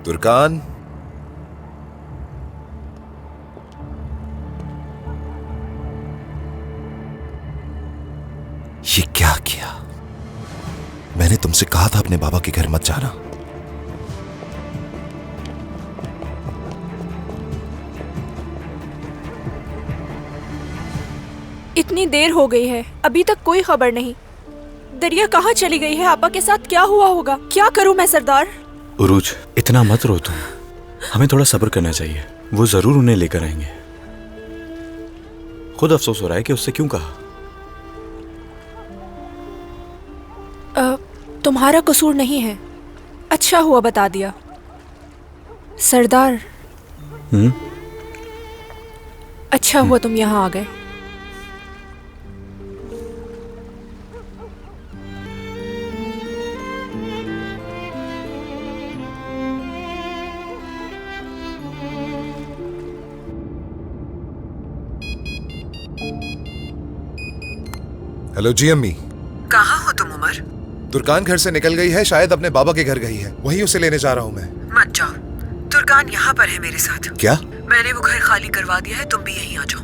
तुर्कान, ये क्या किया? मैंने तुमसे कहा था अपने बाबा के घर मत जाना। इतनी देर हो गई है, अभी तक कोई खबर नहीं। दरिया कहाँ चली गई है? आपा के साथ क्या हुआ होगा? क्या करूं मैं सरदार? उरूज, इतना मत रो तुम। हमें थोड़ा सब्र करना चाहिए, वो जरूर उन्हें लेकर आएंगे। खुद अफसोस हो रहा है कि उससे क्यों कहा। तुम्हारा कसूर नहीं है, अच्छा हुआ बता दिया सरदार। अच्छा हुआ तुम यहाँ आ गए। हेलो जी अम्मी। कहाँ हो तुम उमर? तुर्कान घर से निकल गई है, शायद अपने बाबा के घर गई है, वहीं उसे लेने जा रहा हूँ मैं। मत जाओ, तुर्कान यहाँ पर है मेरे साथ। क्या? मैंने वो घर खाली करवा दिया है, तुम भी यहीं आ जाओ।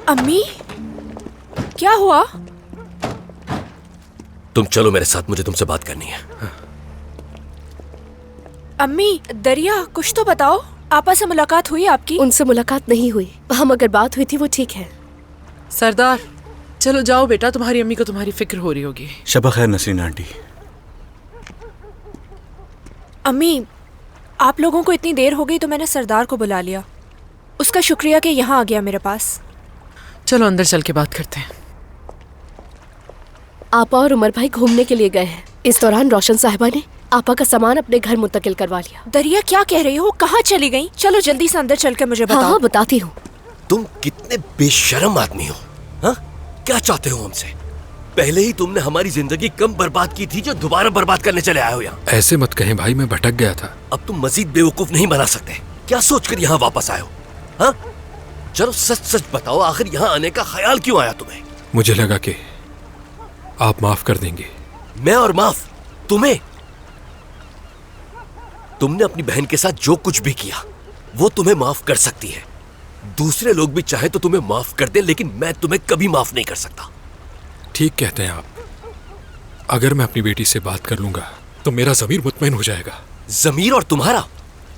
अम्मी, क्या हुआ? तुम चलो मेरे साथ, मुझे तुमसे बात करनी है। अम्मी, दरिया कुछ तो बताओ, आपा से मुलाकात हुई आपकी? उनसे मुलाकात नहीं हुई, हम अगर बात हुई थी वो ठीक है। सरदार, चलो जाओ बेटा, तुम्हारी अम्मी को तुम्हारी फिक्र हो रही होगी। शबा खैर नसरीन आंटी। अम्मी, आप लोगों को इतनी देर हो गई तो मैंने सरदार को बुला लिया। उसका शुक्रिया कि यहाँ आ गया मेरे पास। चलो अंदर चल के बात करते हैं। आपा और उमर भाई घूमने के लिए गए हैं। इस दौरान रोशन साहिबा ने आपा का सामान अपने घर मुंतकिल करवा लिया। दरिया क्या कह रही हो? कहाँ चली गई? चलो जल्दी से अंदर चल के मुझे बताओ। हाँ, बताती हूँ। तुम कितने बेशर्म आदमी हो, हाँ? क्या चाहते हो हमसे? पहले ही तुमने हमारी जिंदगी कम बर्बाद की थी जो दोबारा बर्बाद करने चले आए हो यहाँ। ऐसे मत कहें भाई, मैं भटक गया था। अब तुम मजीद बेवकूफ नहीं बना सकते। क्या सोचकर यहाँ वापस आए हो, हाँ? चलो सच सच बताओ, आखिर यहाँ आने का ख्याल क्यों आया तुम्हें? मुझे लगा कि आप माफ कर देंगे। मैं और माफ? तुम्हें? तुमने अपनी बहन के साथ जो कुछ भी किया वो तुम्हें माफ कर सकती है। दूसरे लोग भी चाहे तो तुम्हें माफ कर दें, लेकिन मैं तुम्हें कभी माफ नहीं कर सकता। ठीक कहते हैं आप। अगर मैं अपनी बेटी से बात कर लूंगा तो मेरा ज़मीर मुतमईन हो जाएगा। ज़मीर और तुम्हारा?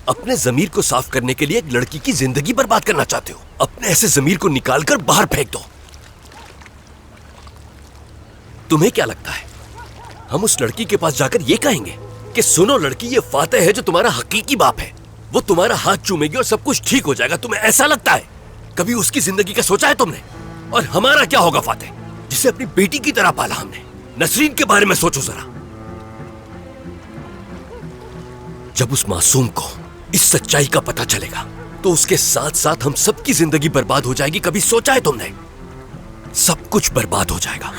अपने ज़मीर को साफ करने के लिए एक लड़की की जिंदगी बर्बाद करना चाहते हो? अपने ऐसे ज़मीर को निकालकर बाहर फेंक दो। तुम्हें क्या लगता है हम उस लड़की के पास जाकर ये कहेंगे कि सुनो लड़की, ये फातेह है जो तुम्हारा हकीकी बाप है, वो तुम्हारा हाथ चूमेगी और सब कुछ ठीक हो जाएगा? तुम्हें ऐसा लगता है? कभी उसकी जिंदगी का सोचा है तुमने? और हमारा क्या होगा फातेह, जिसे अपनी बेटी की तरह पाला हमने? नसरीन के बारे में सोचो जरा। जब उस मासूम को इस सच्चाई का पता चलेगा तो उसके साथ साथ हम सबकी जिंदगी बर्बाद हो जाएगी। कभी सोचा है तुमने? सब कुछ बर्बाद हो जाएगा।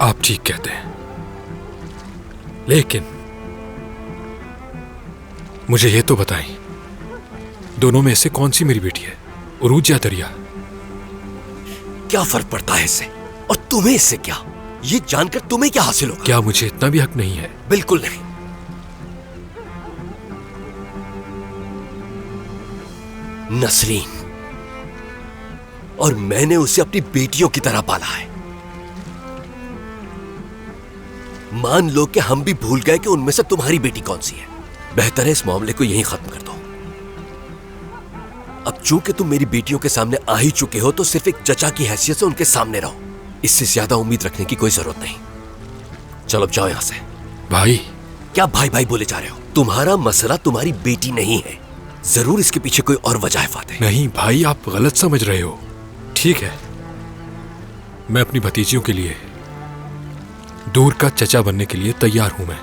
आप ठीक कहते हैं, लेकिन मुझे ये तो बताएं, दोनों में से कौन सी मेरी बेटी है, उरूज या दरिया? क्या फर्क पड़ता है इससे? और तुम्हें इससे क्या? ये जानकर तुम्हें क्या हासिल होगा? क्या मुझे इतना भी हक नहीं है? बिल्कुल नहीं। नसरीन, और मैंने उसे अपनी बेटियों की तरह पाला है। मान लो कि हम भी भूल गए कि उनमें से तुम्हारी बेटी कौन सी है। बेहतर है इस मामले को यहीं खत्म कर दो। अब चूंकि तुम मेरी बेटियों के सामने आ ही चुके हो तो सिर्फ एक चचा की हैसियत से उनके सामने रहो। इससे ज्यादा उम्मीद रखने की कोई जरूरत नहीं। चलो अब जाओ यहां से। भाई? क्या भाई भाई बोले जा रहे हो? तुम्हारा मसला तुम्हारी बेटी नहीं है, जरूर इसके पीछे कोई और वजह है फातेह। नहीं भाई, आप गलत समझ रहे हो। ठीक है, मैं अपनी भतीजियों के लिए दूर का चचा बनने के लिए तैयार हूं मैं।